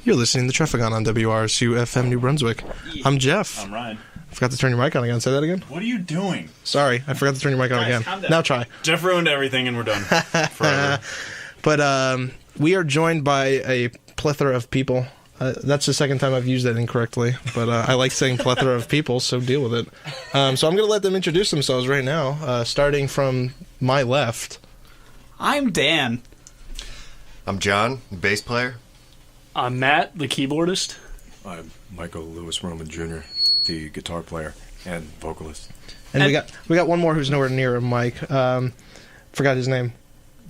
You're listening to Trephagon on WRSU FM New Brunswick. I'm Jeff. I'm Ryan. I forgot to turn your mic on again. Say that again. What are you doing? Sorry, I forgot to turn your mic on again. Now try. Jeff ruined everything and we're done. Forever. But we are joined by a plethora of people. That's the second time I've used that incorrectly, but I like saying plethora of people, so deal with it. So I'm going to let them introduce themselves right now, starting from my left. I'm Dan. I'm John, bass player. I'm Matt, the keyboardist. I'm Michael Lewis Roman Jr., the guitar player and vocalist. And we got one more who's nowhere near a mic. Forgot his name.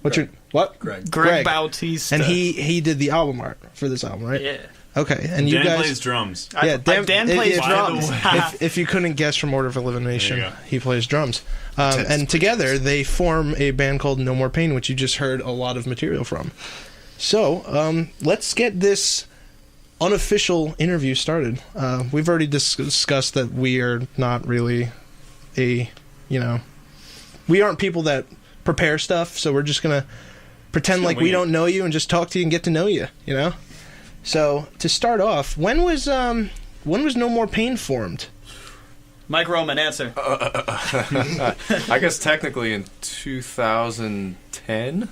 Greg Bautista. And he did the album art for this album, right? Yeah. Okay, and you Dan guys plays drums. Yeah, Dan plays drums. if you couldn't guess from order of elimination, he plays drums. And together they form a band called No More Pain, which you just heard a lot of material from. So let's get this unofficial interview started. We've already discussed that we are not really we aren't people that prepare stuff, so we're just going to pretend like we don't know you and just talk to you and get to know you, you know? So, to start off, when was No More Pain formed? Mike Roman, answer. I guess technically in 2010.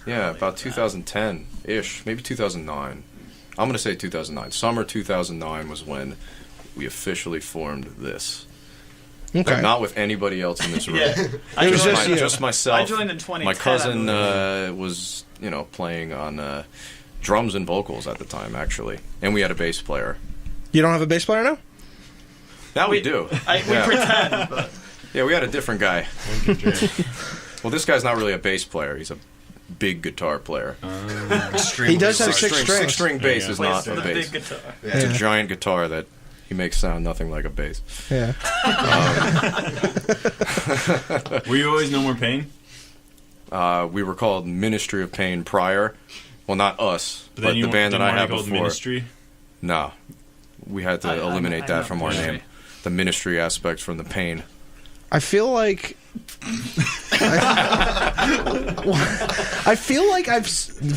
About 2010-ish, maybe 2009. I'm going to say 2009. Summer 2009 was when we officially formed this. Okay. Like, not with anybody else in this room. It was just myself. I joined in 2010. My cousin was, playing on drums and vocals at the time, actually. And we had a bass player. You don't have a bass player now? Now we do. We pretend, but... Yeah, we had a different guy. Well, this guy's not really a bass player. He's a big guitar player. He does have six strings. Six-string bass is not a bass. Big guitar. It's a giant guitar that he makes sound nothing like a bass. Yeah. Were you always No More Pain? We were called Ministry of Pain prior. Well, not us, but the band that I had before. Ministry? No. We had to eliminate that from our name. The ministry aspect from the pain. I feel like...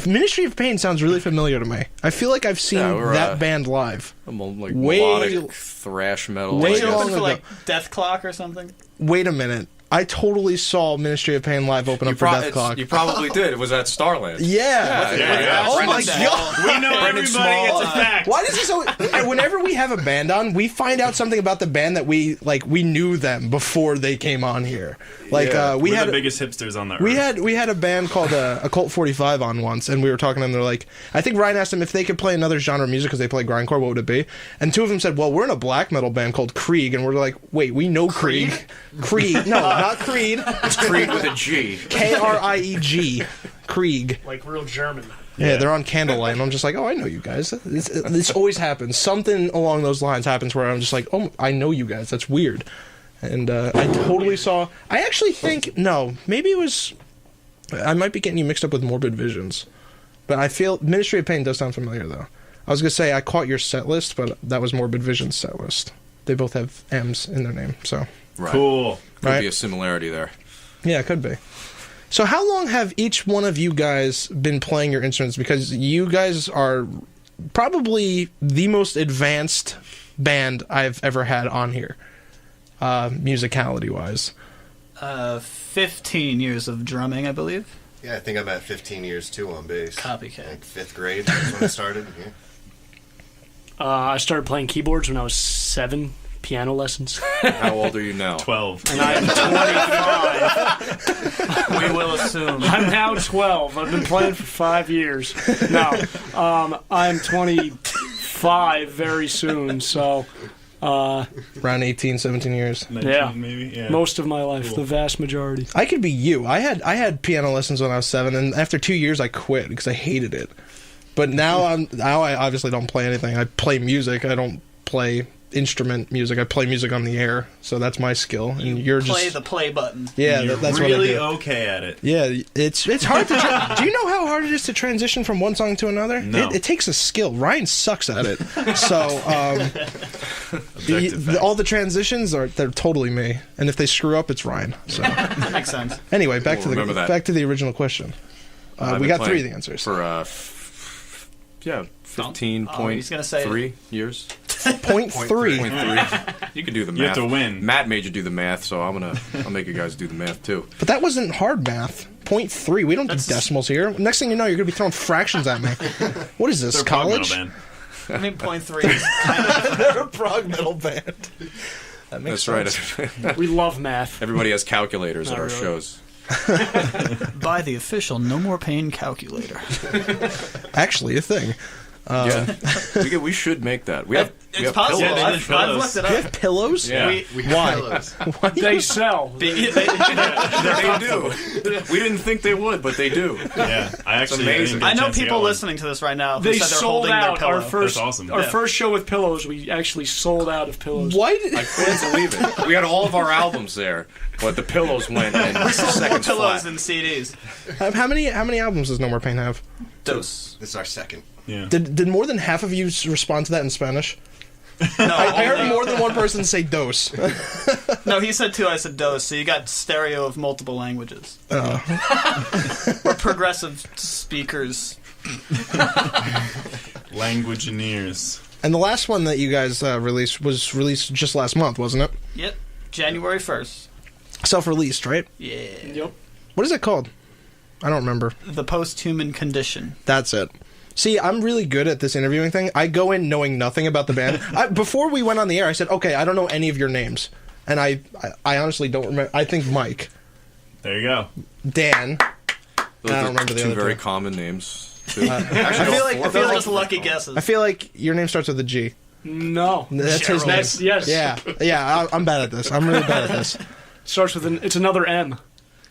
Ministry of Pain sounds really familiar to me. I feel like I've seen that band live. Like melodic thrash metal. Way Did you long open for ago. like Death Clock or something? Wait a minute. I totally saw Ministry of Pain live open up for Death Clock. You probably did. It was at Starland. Yeah. Oh my God. We know Brendan everybody. Small. It's a fact. Why does this always... Whenever we have a band on, we find out something about the band that we knew them before they came on here. Like We're the biggest hipsters on the earth. We had a band called Occult 45 on once, and we were talking to them. They're like, I think Ryan asked them if they could play another genre of music because they play grindcore. What would it be? And two of them said, "Well, we're in a black metal band called Krieg," and we're like, "Wait, we know Krieg? Krieg? No, not Creed. It's Creed with a G. Krieg. Krieg. Like real German. Yeah, they're on Candlelight, and I'm just like, oh, I know you guys. This always happens. Something along those lines happens where I'm just like, oh, I know you guys. That's weird. And I totally saw... I actually think... No, maybe it was... I might be getting you mixed up with Morbid Visions. But I feel... Ministry of Pain does sound familiar, though. I was going to say, I caught your set list, but that was Morbid Visions' set list. They both have M's in their name, so... Right. Cool. Could be a similarity there. Yeah, it could be. So how long have each one of you guys been playing your instruments? Because you guys are probably the most advanced band I've ever had on here, musicality-wise. 15 years of drumming, I believe. Yeah, I think I'm at 15 years too on bass. Copycat. Like 5th grade, that's when I started. Yeah. I started playing keyboards when I was 7. Piano lessons. How old are you now? 12. And I'm 25. We will assume. I'm now 12. I've been playing for 5 years. No, I'm 25 very soon, so... Around 18, 17 years. 19, yeah. Maybe? Yeah. Most of my life, the vast majority. I could be you. I had piano lessons when I was 7, and after 2 years I quit because I hated it. But now I obviously don't play anything. I play music. I don't play instrument music. I play music on the air, so that's my skill. And you're play just the play button. Yeah, You're that's really what I do. okay at it. Yeah, it's hard to. Do you know how hard it is to transition from one song to another? No. It takes a skill. Ryan sucks at it. So all the transitions they're totally me, and if they screw up, it's Ryan. So That makes sense. anyway, back We'll to remember that. the original question. We got 3 of the answers. For Yeah, 15.3 Oh, he's gonna say years. 0.3. You can do the math. You have to win. Matt made you do the math, so I'll make you guys do the math too. But that wasn't hard math. 0.3. We don't do decimals here. Next thing you know, you're going to be throwing fractions at me. What is this, They're a prog college? metal band. I mean, 0.3 is kind of... They're a prog metal band. That makes That's sense. right. We love math. Everybody has calculators at Not our really. shows. Buy the official No More Pain calculator. Actually, a thing. Yeah, we should make that. We have possible. Yeah, they I've, did pillows. I've looked it Do you up. have pillows? Yeah. We Why? pillows. They sell. They do. We didn't think they would, but they do. Yeah, I actually amazing. didn't get a I know chance to people get one. listening to this right now who They said they're sold holding their out pillow. our first. That's awesome. Our Yeah. first show with pillows. We actually sold out of pillows. Why I did... couldn't believe it. We had all of our albums there, but the pillows went and More seconds pillows flat. than CDs. How many albums does No More Pain have? Dose. This is our second. Yeah. Did more than half of you respond to that in Spanish? No, I heard more than one person say dos. no, he said two, I said dose, so you got stereo of multiple languages. Oh. We're progressive speakers. Languageneers. And the last one that you guys released was released just last month, wasn't it? Yep. January 1st. Self-released, right? Yeah. Yep. What is it called? I don't remember. The Post-Human Condition. That's it. See, I'm really good at this interviewing thing. I go in knowing nothing about the band. Before we went on the air, I said, okay, I don't know any of your names. And I honestly don't remember. I think Mike. There you go. Dan. Those I are don't remember the two other very two. common names. Too. I feel like I feel like- just lucky guesses. I feel like your name starts with a G. No. That's his name. That's, yes. Yeah, I'm bad at this. I'm really bad at this. Starts with an. It's another M.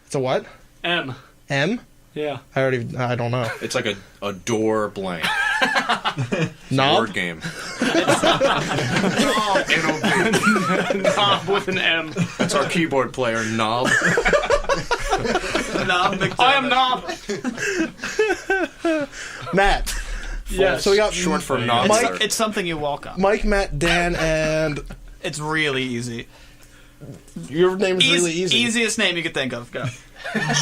It's a what? M. M? Yeah. I don't know. It's like a door blank. Knob? Word game. Knob with an M. That's our keyboard player, Knob. I am Knob. Matt. Yes. So we got Short for It's Knob. Mike- It's something you walk on. Mike, Matt, Dan, and It's really easy. your name is really easy. Easiest name you could think of. Go.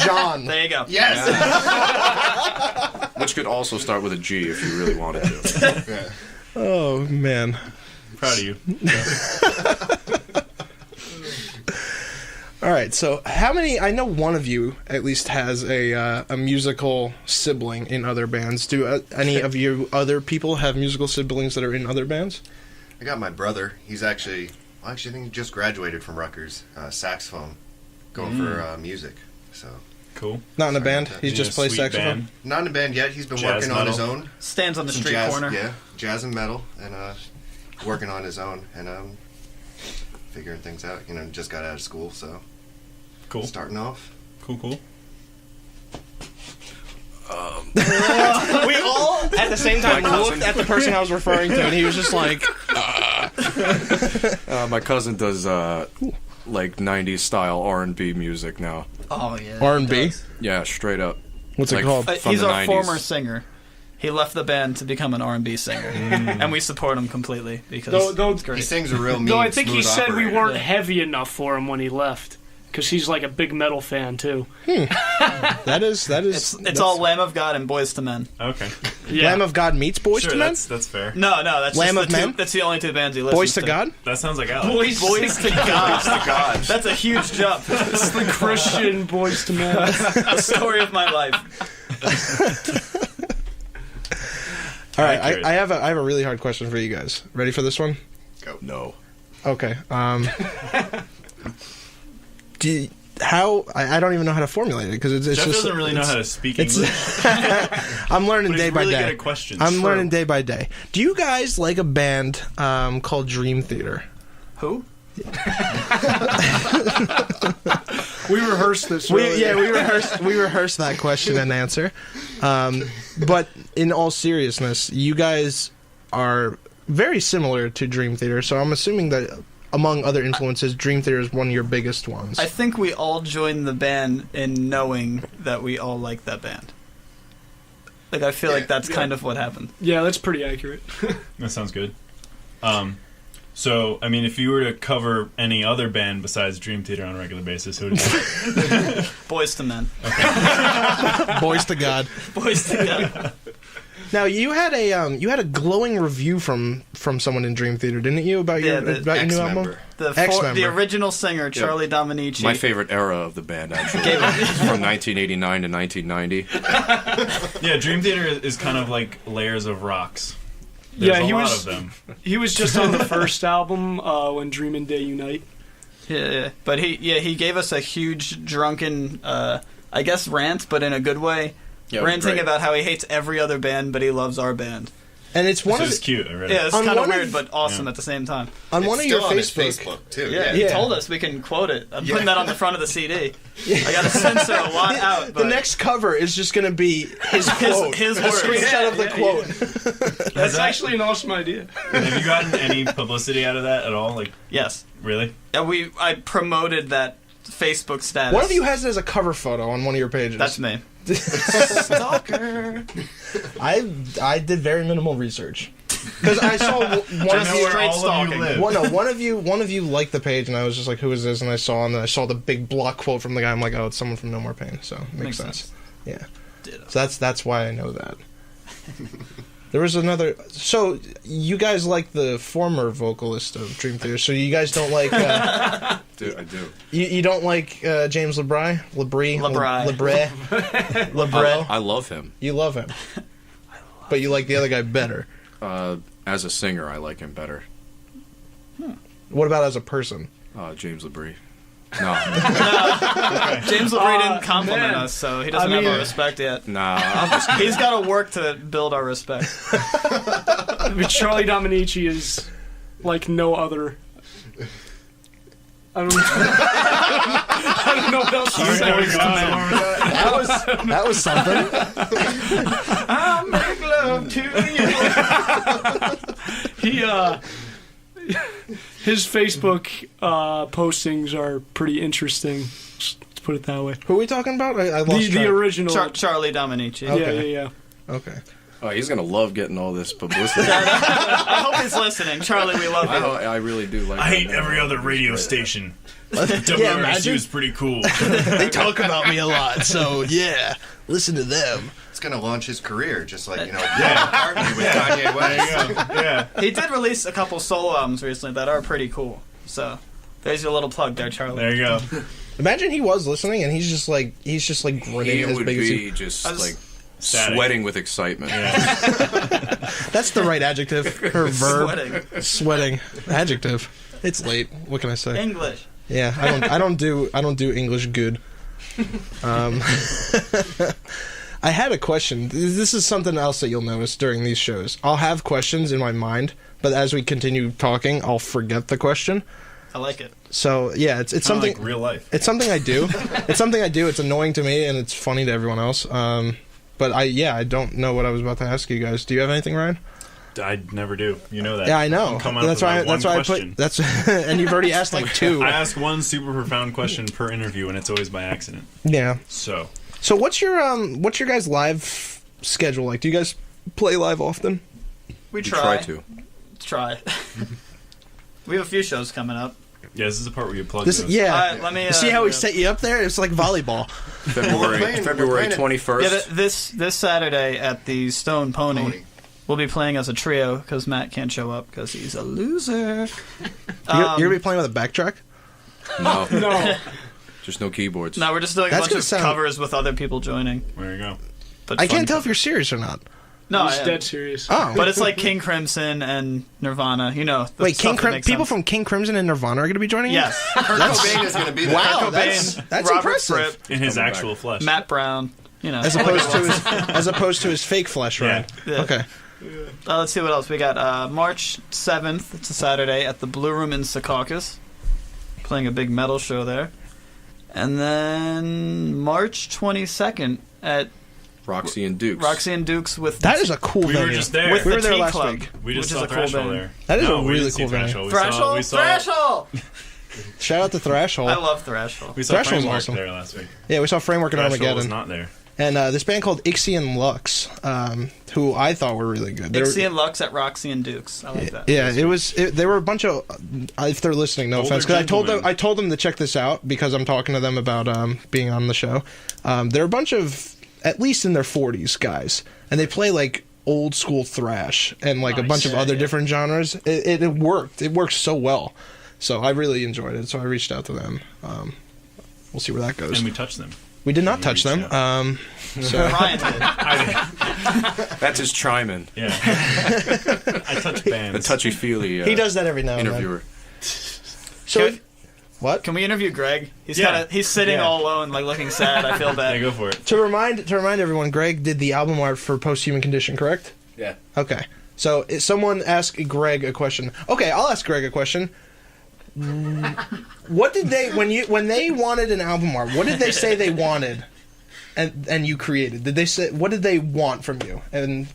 John. There you go. Yes! Which could also start with a G if you really wanted to. Oh, man. Proud of you. All right, so how many... I know one of you at least has a musical sibling in other bands. Do any of you other people have musical siblings that are in other bands? I got my brother. He's actually... Well, actually, I think he just graduated from Rutgers. Saxophone. Going for music. So... Cool. Not in a band? He Yeah, just plays sweet saxophone? band. Not in a band yet. He's been Jazz working on his metal. own. Stands on the Some street jazz, corner. Yeah, jazz and metal. And working on his own. And figuring things out. You know, just got out of school, so... Cool. Starting off. Cool. We all, at the same time, My cousin. looked at the person I was referring to, and he was just like... My cousin does like 90s style R&B music now. Oh, yeah. R&B? he does. Yeah, straight up. What's it Like, called? from He's the our 90s. former singer. He left the band to become an R&B singer, and we support him completely because Though- it's He great. sings a real mean, Though I think he smooth said we operator. weren't Yeah. heavy enough for him when he left. Because he's like a big metal fan, too. That is... It's all Lamb of God and Boys to Men. Okay. Yeah. Lamb of God meets Boys Sure, to Men? that's fair. No, that's Lamb just of the two, Men? That's the only two bands he listens Boys to God? That sounds like Alex. Boys to God. That's a huge jump. It's the Christian Boys to Men. The story of my life. All right, Accurate. I have a really hard question for you guys. Ready for this one? No. Okay. I don't even know how to formulate it because it's Jeff just doesn't really know how to speak it's- English. I'm learning But day he's by really day. good at questions. I'm True. learning day by day. Do you guys like a band called Dream Theater? Who? We rehearsed this. We earlier. we rehearsed that question and answer. But in all seriousness, you guys are very similar to Dream Theater, so I'm assuming that among other influences, Dream Theater is one of your biggest ones. I think we all joined the band in knowing that we all like that band. Like, I feel like that's kind of what happened. Yeah, that's pretty accurate. That sounds good. So, I mean, if you were to cover any other band besides Dream Theater on a regular basis, who would you Boys to Men. Boys to God. Boys to God. Now you had a glowing review from someone in Dream Theater, didn't you, about your new album? The original singer, Charlie Dominici. My favorite era of the band, actually. From 1989 to 1990. Yeah, Dream Theater is kind of like layers of rocks. There's a lot of them. He was just on the first album, When Dream and Day Unite. Yeah. But he gave us a huge drunken, I guess, rant, but in a good way. Yeah, ranting about how he hates every other band, but he loves our band. And it's one of It's cute. I read it. Yeah, it's kind of weird, but awesome at the same time. On one of your on his Facebook too. Yeah, he told us we can quote it. I'm putting that on the front of the CD. I got to censor a lot out. But the next cover is just going to be his quote, his a words. screenshot of the quote. That's actually an awesome idea. Have you gotten any publicity out of that at all? Like, Yes. really? Yeah, I promoted that Facebook status. One of you has it as a cover photo on one of your pages. That's me. Stalker. I did very minimal research because I saw one of you. Where all of you live. One of you liked the page, and I was just like, "Who is this?" And I saw the big block quote from the guy. I'm like, "Oh, it's someone from No More Pain." So it makes sense. Yeah. Ditto. So that's why I know that. There was another. So you guys like the former vocalist of Dream Theater. So you guys don't like. Dude, I do. You don't like James LeBray? I love him. You love him. But you like the other guy better. As a singer, I like him better. What about as a person? James LeBray. No. James LeBray didn't compliment us, so he doesn't have our respect yet. Nah, I'm just kidding. He's got to work to build our respect. But Charlie Dominici is like no other. I don't know what else to say. That was something. I make love to He his Facebook postings are pretty interesting. Let's put it that way. Who are we talking about? I lost The track. original Charlie Dominici. Okay. Yeah. Okay. Oh, he's gonna love getting all this publicity. I hope he's listening. Charlie, we love you. I really do like. I hate every other radio station. WRSU imagine. is pretty cool. They talk about me a lot, so yeah, listen to them. It's going to launch his career, just like, Paul McCartney with Kanye West. Yeah. He did release a couple solo albums recently that are pretty cool. So there's your little plug there, Charlie. There you go. Imagine he was listening and he's just like grinning He as would big as be he. just Static. sweating with excitement. That's the right adjective or verb. Sweating. Adjective. It's late. What can I say? English. Yeah, I don't do English good. I had a question. This is something else that you'll notice during these shows. I'll have questions in my mind, but as we continue talking, I'll forget the question. I like it. So yeah, it's something like real life. It's something I do. It's something I do. It's annoying to me and it's funny to everyone else. But I don't know what I was about to ask you guys. Do you have anything, Ryan? I never do. You know that. Yeah, I know. That's why I put that's and you've already asked like two. I ask one super profound question per interview, and it's always by accident. Yeah. So what's your guys' live schedule like? Do you guys play live often? We try. Try. We have a few shows coming up. yeah, this is the part where you plug This those. Let me. see how we set you up there? It's like volleyball. February playing it. 21st. Yeah, this Saturday at the Stone Pony. We'll be playing as a trio because Matt can't show up because he's a loser. You're gonna be playing with a backtrack? No. Just no keyboards. No, we're just doing a That's bunch of gonna sound- covers with other people joining. There you go. But I fun can't tell if covers. you're serious or not. No, I'm I am. dead serious. Oh, But it's like King Crimson and Nirvana. You know. The wait, stuff that makes people sense. from King Crimson and Nirvana are going to be joining Yes. you? Kurt Cobain is going to be there. Wow, Kurt that's Cobain, that's Robert impressive. Fripp, In his Coming actual back. flesh. Matt Brown. You know. As opposed to his fake flesh, right? Yeah. Okay. Let's see what else we got. March 7th, it's a Saturday, at the Blue Room in Secaucus. Playing a big metal show there. And then March 22nd at Roxy and Dukes. Roxy and Dukes with That is a cool We venue. were just there. with We the were there Tea last Club, week. We just which saw is a cool Thrash Hole band. there. That is a we really didn't see cool Thrash venue. Hole. Thrash Hole? We saw Thrash Hole! Shout out to Thrash Hole. I love Thrash Hole. We saw Thrash Hole's Framework awesome. there last week. Yeah, we saw Framework and Thrash Hole was Armageddon. not there. And this band called Ixion Lux, who I thought were really good. Dixie and Lux at Roxy and Dukes. I like that. Yeah, they were a bunch of. If they're listening, no Older offense, because gentlemen. I told them to check this out because I'm talking to them about being on the show. They're a bunch of at least in their 40s guys, and they play like old school thrash and like a Nice. bunch of Yeah, other yeah. different genres. It worked. It worked so well. So I really enjoyed it. So I reached out to them. We'll see where that goes. And we touched them. We did not You touch reached them. So Ryan did. That's his chime-in. Yeah. I touch The bands. touchy-feely he does that every now and then. interviewer. So Can- what? Can we interview Greg? He's Yeah. he's sitting Yeah. all alone, like looking sad. I feel Yeah, bad. go for it. To remind everyone, Greg did the album art for Post-Human Condition, correct? Yeah. Okay. So someone ask Greg a question. Okay, I'll ask Greg a question. What did they when they wanted an album art? What did they say they wanted, and you created? Did they say what did they want from you, and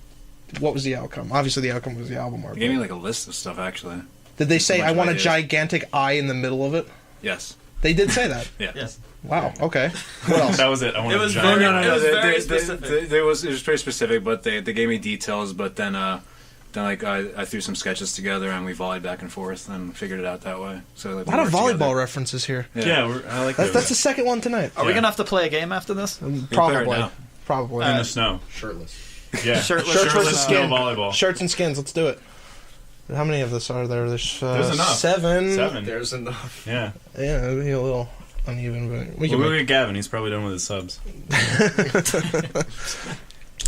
what was the outcome? Obviously, the outcome was the album art. He gave me but like a list of stuff actually. did they say bunch I of want a ideas. gigantic eye in the middle of it? Yes. They did say that. Yeah. Yes. Wow. Okay. What else? That was it. I wanted It was to very- giant. it was very They- specific. it was pretty specific, but they gave me details. But then like I threw some sketches together and we volleyed back and forth and figured it out that way. So like, A lot of volleyball references here. Yeah, I like That's those. the second one tonight. Are we Yeah. gonna have to play a game after this? Probably. now. Probably. In the snow. Shirtless. Yeah. Shirtless Shirts versus snow. skin. Snow volleyball. Shirts and skins. Let's do it. How many of us are there? There's enough. 7. 7. There's enough. Yeah. Yeah, it'll be a little uneven, but we We'll can. go Make... get Gavin. He's probably done with his subs.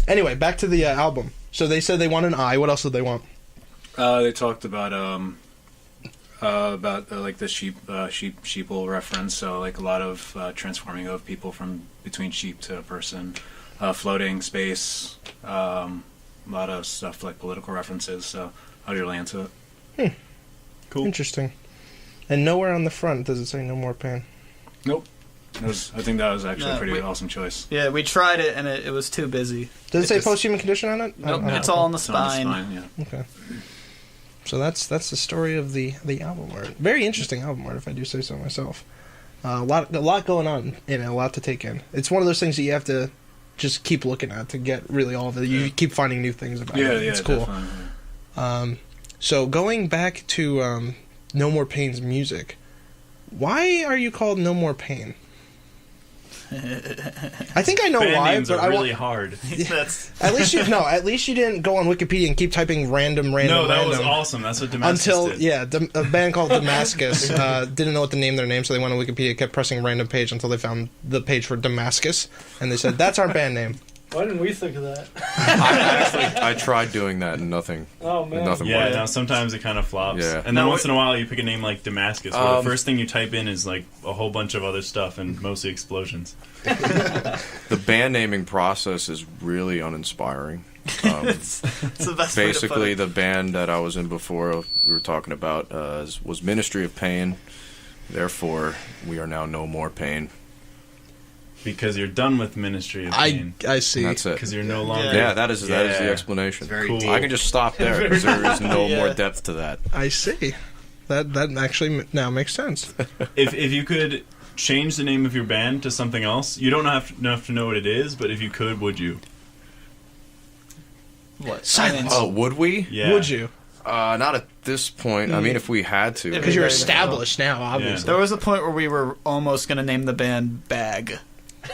Anyway, back to the album. So they said they want an eye. What else did they want? They talked about like the sheeple reference. So like a lot of transforming of people from between sheep to a person, floating space, a lot of stuff like political references. So I was really into it. Cool. Interesting. And nowhere on the front does it say "No More Pain." Nope. I think that was actually No, a pretty we- awesome choice. Yeah, we tried it and it was too busy. Does it say just- post-human condition on it? Nope, Oh, it's all on the It's on the spine. spine, yeah. Okay. So that's the story of the album art. Very interesting album art, if I do say so myself. A lot going on in it, a lot to take in. It's one of those things that you have to just keep looking at to get really all of it. You keep finding new things about Yeah, it. yeah, It's cool. definitely. So going back to No More Pain's music, why are you called No More Pain? I think I know Band why, names but are I really hard. That's at least you didn't go on Wikipedia and keep typing random. No, that was awesome. That's what Damascus Until did. a band called Damascus didn't know what to name their name, so they went on Wikipedia, kept pressing a random page until they found the page for Damascus, and they said that's our band name. Why didn't we think of that? I tried doing that and nothing. Oh man. Nothing Yeah, worked. now sometimes it kind of flops. Yeah. And then once in a while you pick a name like Damascus, where Um, the first thing you type in is like a whole bunch of other stuff and mostly explosions. The band naming process is really uninspiring. it's the best way to Basically, put it. the band that I was in before we were talking about was Ministry of Pain. Therefore, we are now No More Pain. Because you're done with Ministry of Pain. I see. That's it. Because you're no longer... Yeah, that is the Yeah. explanation. It's very Cool. deep. I can just stop there because there is no Yeah. more depth to that. I see. That actually now makes sense. If you could change the name of your band to something else, you don't have to know what it is, but if you could, would you? What? Silence. Oh, would we? Yeah. Would you? Not at this point. I mean, if we had to. If Because you're Very established now, obviously. There was a point where we were almost going to name the band Bag.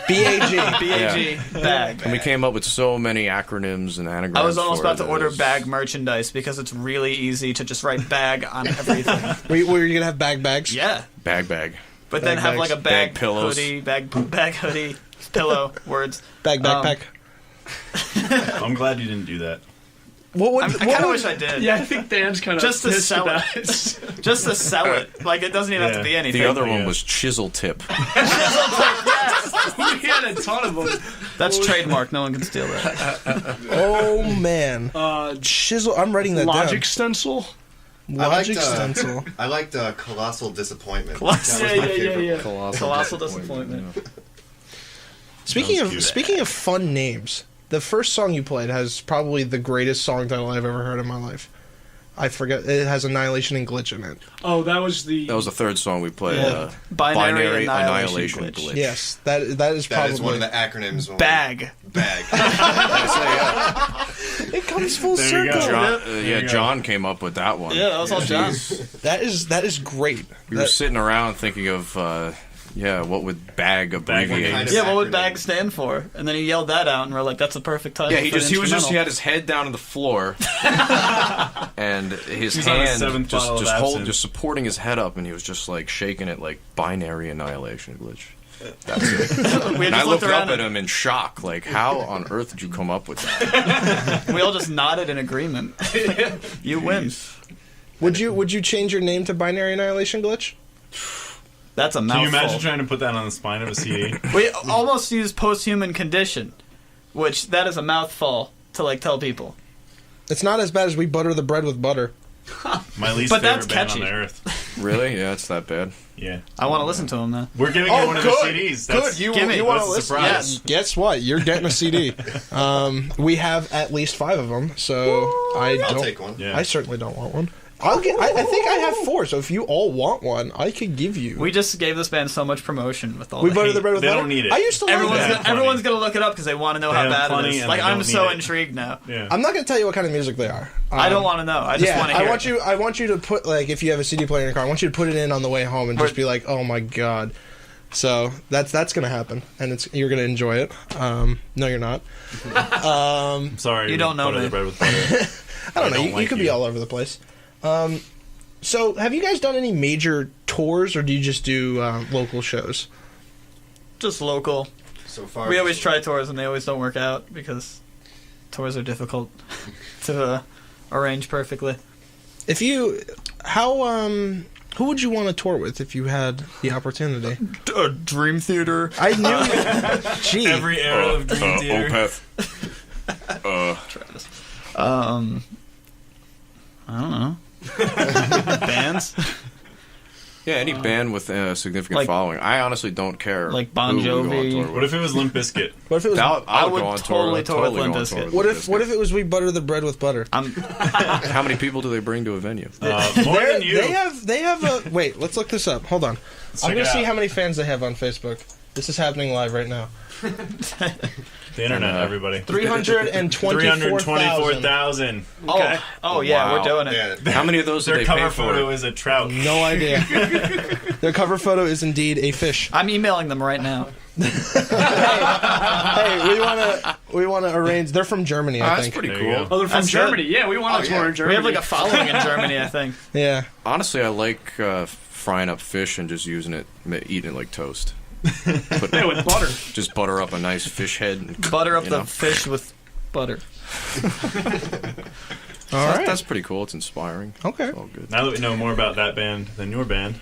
BAG. B-A-G, Bag. And we came up with so many acronyms and anagrams. I was almost for about to it. order It was- bag merchandise because it's really easy to just write bag on everything. Were you gonna have bags? Yeah. Bag. But then Bag have like a bags. bag, Bag pillows. hoodie, bag hoodie, pillow, words. Bag backpack. I'm glad you didn't do that. What would? I what kind of would- wish I did. Yeah, I think Dan's kind of Just to sell about it. it. Just to sell it. Like, it doesn't even have to be anything. The other Yeah. one was Chisel Tip. We had a ton of them. That's trademark. No one can steal that. Oh man. Chisel. I'm writing that Logic down. stencil. Logic stencil. I liked Colossal Disappointment. Colossal- That was my Yeah, favorite. yeah. Colossal disappointment. Speaking Sounds of cute. speaking of fun names, the first song you played has probably the greatest song title I've ever heard in my life. I forget. It has Annihilation and Glitch in it. Oh, that was the. That was the third song we played. Yeah. Binary Annihilation Annihilation Glitch. Yes, that is That probably is one of the acronyms. when we- Bag. Bag. It comes full There you circle. go. John, There you go. John came up with that one. Yeah, that was all John. That is great. We were sitting around thinking of, Yeah, what would BAG abbreviate? kind of Yeah, what would acronym. BAG stand for? And then he yelled that out, and we're like, "That's a perfect title." Yeah, he for an he had his instrumental. head down on the floor, and his He's on his hand seventh bottle of absinthe. just supporting his head up, and he was just like shaking it like binary annihilation glitch. That's it. We And just I looked around up at him in shock, like, how on earth did you come up with that? We all just nodded in agreement. You win. Would you change your name to Binary Annihilation Glitch? That's a Can mouthful. you imagine trying to put that on the spine of a CD? We almost used post-human condition, which that is a mouthful to like tell people. It's not as bad as We Butter the Bread with Butter. My least But that's favorite band on catchy. the earth. Really? Yeah, it's that bad. Yeah. I want to listen to him now. We're giving you one of the CDs. That's, Good. You Gimme. want to That's a listen? surprise. Yes. Guess what? You're getting a CD. We have at least 5 of them, so I I'll don't. take one. Yeah. I certainly don't want one. I think I have 4. So if you all want one, I could give you. We just gave this band so much promotion with all We the Butter hate. the Bread with They Butter. don't need it. I used to like Everyone's that. Yeah, gonna, everyone's gonna look it up because they want to know They how have bad it plenty is. and Like they I'm don't so need it. intrigued now. Yeah. I'm not going to tell you what kind of music they are. I don't want to know. I just want to hear. I want you to put, like, if you have a CD player in your car, I want you to put it in on the way home and just be like, oh my god. So that's going to happen, and you're going to enjoy it. No, you're not. I'm sorry. You don't know Butter me. the bread with butter. I don't know. don't You like could be you. all over the place. So have you guys done any major tours, or do you just do local shows? Just local. So far, We always try tours and they always don't work out because tours are difficult to arrange perfectly. If you, who would you want to tour with if you had the opportunity? Dream Theater. I knew. Gee, Every era of Dream Theater. Opeth. Travis. I don't know. Bands Yeah, any band with a significant Like- following. I honestly don't care. like Bon who we go on Jovi. tour with. What if it was Limp Bizkit? what if it was? I would would go on totally tour. tour with Totally Limp go on Bizkit. tour with What Limp if? What if it was We Butter the Bread with Butter? How many people do they bring to a venue? More than you. They have a. Wait, let's look this up. Hold on. I'm check gonna it see out. how many fans they have on Facebook. This is happening live right now. The internet, everybody. 324,000. 324,000. Oh yeah, Wow. we're doing it. Yeah, How many of those did Their they cover pay for? photo is a trout. No idea. Their cover photo is indeed a fish. I'm emailing them right now. Hey, we want to arrange. They're from Germany, I That's think. pretty There you cool. go. Oh, they're from That's Germany. Yeah, we want to tour in We Germany. have like a following in Germany, I think. Yeah. Honestly, I like frying up fish and just using it, eating it like toast. Yeah, with butter. Just butter up a nice fish head. And Butter up you the know. fish with butter. All right. That's pretty cool. It's inspiring. Okay. It's all good. Now that we know more about that band than your band,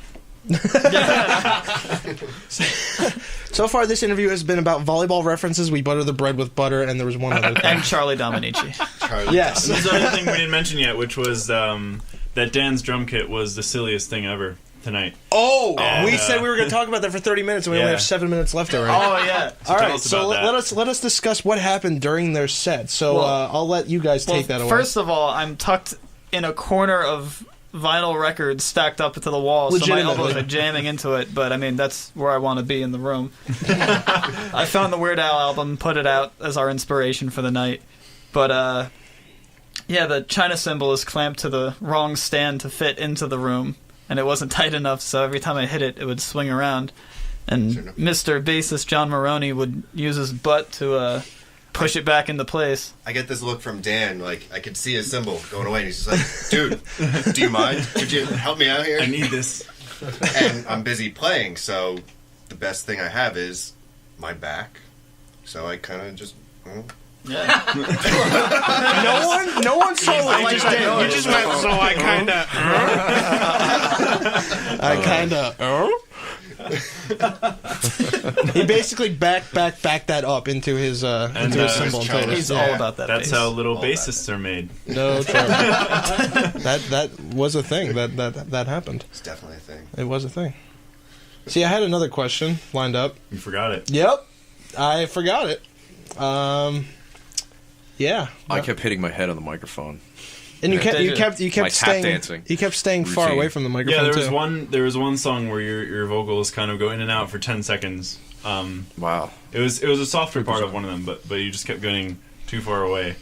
So far, this interview has been about volleyball references. We butter the bread with butter, and there was one other thing. And Charlie Dominici. Charlie. Yes. there's another thing we didn't mention yet, which was that Dan's drum kit was the silliest thing ever tonight. Oh, And, we said we were going to talk about that for 30 minutes, and we only Yeah. have 7 minutes left already. Oh yeah. All tell right, us so about that. let us discuss what happened during their set. So Well- I'll let you guys take that away. First of all, I'm tucked in a corner of vinyl records stacked up to the wall, so my Legitimately. elbows are jamming into it. But I mean, that's where I want to be in the room. I found the Weird Al album, put it out as our inspiration for the night. But yeah, the China cymbal is clamped to the wrong stand to fit into the room, and it wasn't tight enough. So every time I hit it, it would swing around. And Sure enough. Mr. Bassist John Maroney would use his butt to push it back into place. I get this look from Dan, like, I could see his symbol going away, and he's just like, dude, do you mind? Could you help me out here? I need this. And I'm busy playing, so the best thing I have is my back. So I kind of just... Yeah. no one saw what you like just that did. noise. You just went, so I kind of... He basically backed that up into his symbol. his and He's toes. all about that. That's bass. how little All about bassists are made. No trouble. that was a thing. That happened. It's definitely a thing. It was a thing. See, I had another question lined up. You forgot it. Yep, I forgot it. Yeah, I kept hitting my head on the microphone. and you Yeah. kept My tap staying dancing you kept staying far routine. away from the microphone. Yeah, too. there was one song where your vocals kind of go in and out for 10 seconds. Wow. It was a softer part of one of them, but you just kept going too far away.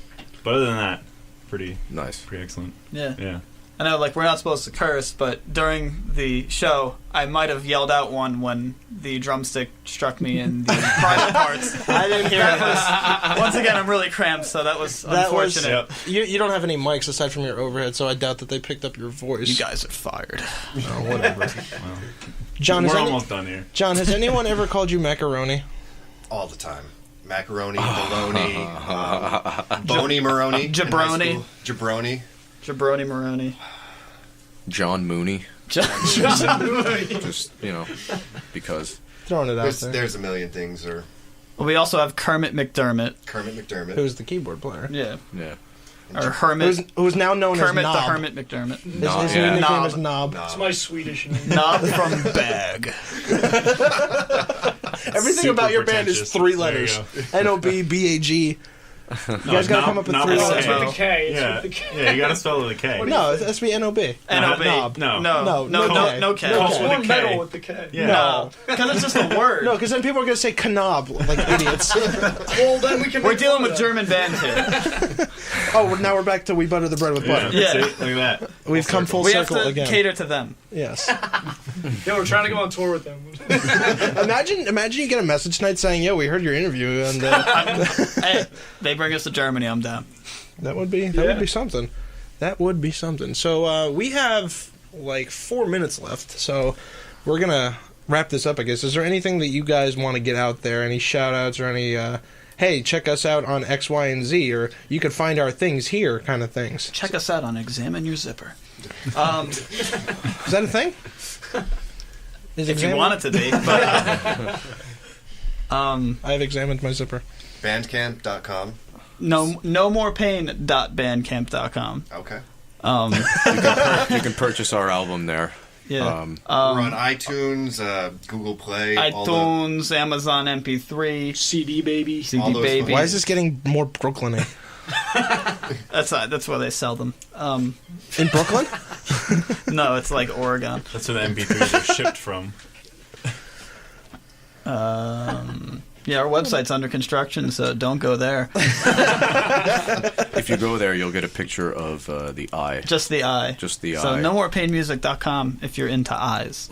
But other than that, pretty Nice. excellent. Yeah. Yeah. I know, like, we're not supposed to curse, but during the show, I might have yelled out one when the drumstick struck me in the private parts. I didn't hear That was, once again, I'm really cramped, so that was unfortunate. You don't have any mics aside from your overhead, so I doubt that they picked up your voice. You guys are fired. Oh, whatever. Well, John, we're almost done here. John, has anyone ever called you macaroni? All the time. Macaroni, bologna, Boney Maroney. Jabroni. Jabroni. Jabroni Maroney. John Mooney. Just Just, because. Throwing it out there. There's a million things. Or we also have Kermit McDermott. Kermit McDermott. Who's the keyboard player? Yeah. Yeah. Or Hermit. Who's now known Kermit as the Knob. Hermit McDermott. His new nickname Knob. is Knob. It's my Swedish name. Knob from Bag. Everything Super about your band is pretentious. 3 There letters. you N-O-B-B-A-G. You guys gotta come up with 3 It's letters. with the K. It's Yeah, with the K. yeah, you gotta spell it with a K. No, it has to be N-O-B. N-O-B. Knob. No. No K. No It's K. more with a metal K. with the K. Yeah. No. Because it's just a word. No, because then people are going to say Knob like idiots. Well, then we can. We're make dealing fun with of German bands here. Oh, now we're back to we butter the bread with Yeah. butter. Yeah. See? Look at that. We've come full We have circle to again. cater to them. Yes. that. Yeah, we're trying to go on tour with them. Imagine you get a message tonight saying, "Yo, we heard your interview," and Hey, they bring us to Germany, I'm down. that would be something. That would be something. So we have like 4 minutes left, so we're gonna wrap this up, I guess. Is there anything that you guys want to get out there? Any shout outs or any hey, check us out on X, Y, and Z, or you could find our things here kind of things? Check us out on Examine Your Zipper. Is that a thing? If you want it to be. But, I've examined my zipper. Bandcamp.com. no more pain.bandcamp.com. Okay. You can purchase our album there. Yeah. We're on iTunes, Google Play, iTunes, Amazon MP3, CD baby. CD All those Baby. Why is this getting more Brooklyn-y? That's where they sell them. In Brooklyn? No, it's like Oregon. That's where the MP3s are shipped from. Yeah, our website's under construction, so don't go there. If you go there, you'll get a picture of the eye. Just the eye. Just the So eye. nomorepainmusic.com if you're into eyes.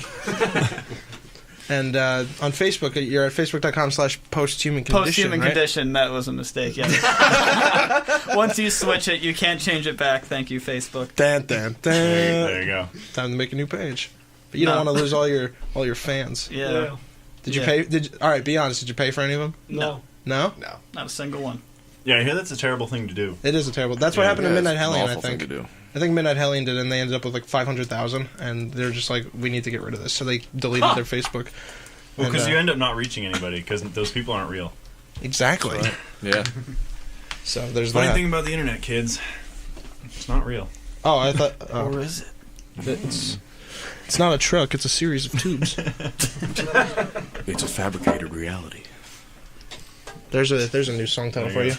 And on Facebook, you're at facebook.com/posthuman condition. Post-human right? condition, that was a mistake, yeah. Once you switch it, you can't change it back. Thank you, Facebook. Dun, dun, dun. There you go. Time to make a new page. But you don't want to lose all your fans. Yeah. Did you Yeah. pay? All right, be honest. Did you pay for any of them? No. No. No. Not a single one. Yeah, I hear that's a terrible thing to do. It is a terrible. That's what Yeah, happened to Yeah, Midnight it's an Hellion. I awful thing think. to do. I think Midnight Hellion did, and they ended up with like 500,000, and they're just like, we need to get rid of this, so they deleted their Facebook. Well, And, because you end up not reaching anybody, because those people aren't real. Exactly. Yeah. So there's Funny that. thing about the internet, kids, it's not real. Oh, I thought. Or Oh, is it? it's not a truck. It's a series of tubes. It's a fabricated reality. There's a new song title for There you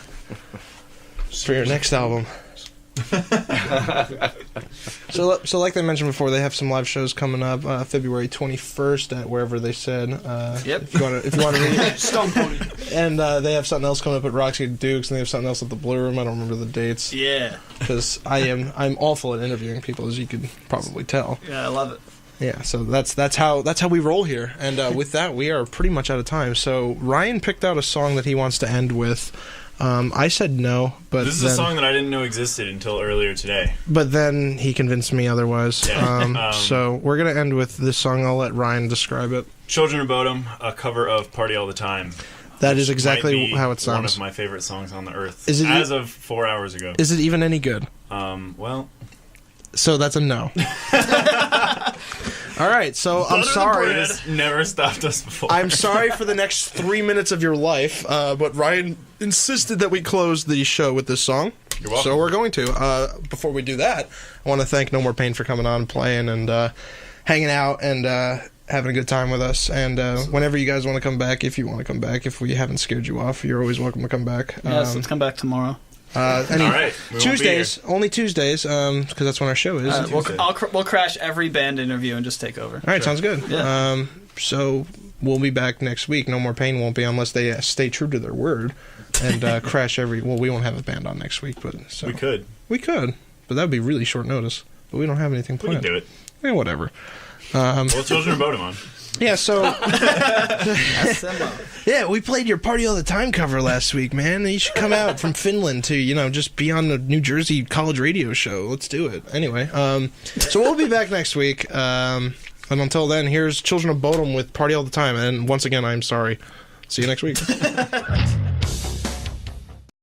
for your next album. So like they mentioned before, they have some live shows coming up February 21st at wherever they said. Yep. If you want to read. Stone Pony. And they have something else coming up at Roxy Dukes, and they have something else at the Blue Room. I don't remember the dates Yeah. because I'm awful at interviewing people, as you could probably tell. Yeah, I love it. Yeah, so that's how we roll here. And with that, we are pretty much out of time. So Ryan picked out a song that he wants to end with. I said no, but This is a song that I didn't know existed until earlier today. But then he convinced me otherwise. Yeah. So we're gonna end with this song. I'll let Ryan describe it. Children of Bodom, a cover of Party All the Time. That is Might exactly be how it one sounds. of my favorite songs on the earth. Is it as of 4 hours ago? Is it even any good? Well, So that's a no. All right, so I'm sorry. It has never stopped us before. I'm sorry for the next 3 minutes of your life, but Ryan insisted that we close the show with this song. You're welcome. So we're going to. Before we do that, I want to thank No More Pain for coming on, playing, and hanging out, and having a good time with us. And whenever you guys want to come back, if you want to come back, if we haven't scared you off, you're always welcome to come back. Yes, let's come back tomorrow. All right. We won't be Tuesdays, only Tuesdays, because that's when our show is. We'll crash every band interview and just take over. All right, sounds good. Yeah. So we'll be back next week. No More Pain won't be unless they stay true to their word and crash every. Well, we won't have a band on next week, but so We could. we could, but that would be really short notice. but we don't have anything We can planned. do it. Yeah, whatever. Well, Children of Bodemon. Yeah, so SMO. yeah, we played your Party All the Time cover last week, man. You should come out from Finland to, just be on the New Jersey college radio show. Let's do it. Anyway, so we'll be back next week. And until then, here's Children of Bodom with Party All the Time. And once again, I'm sorry. See you next week.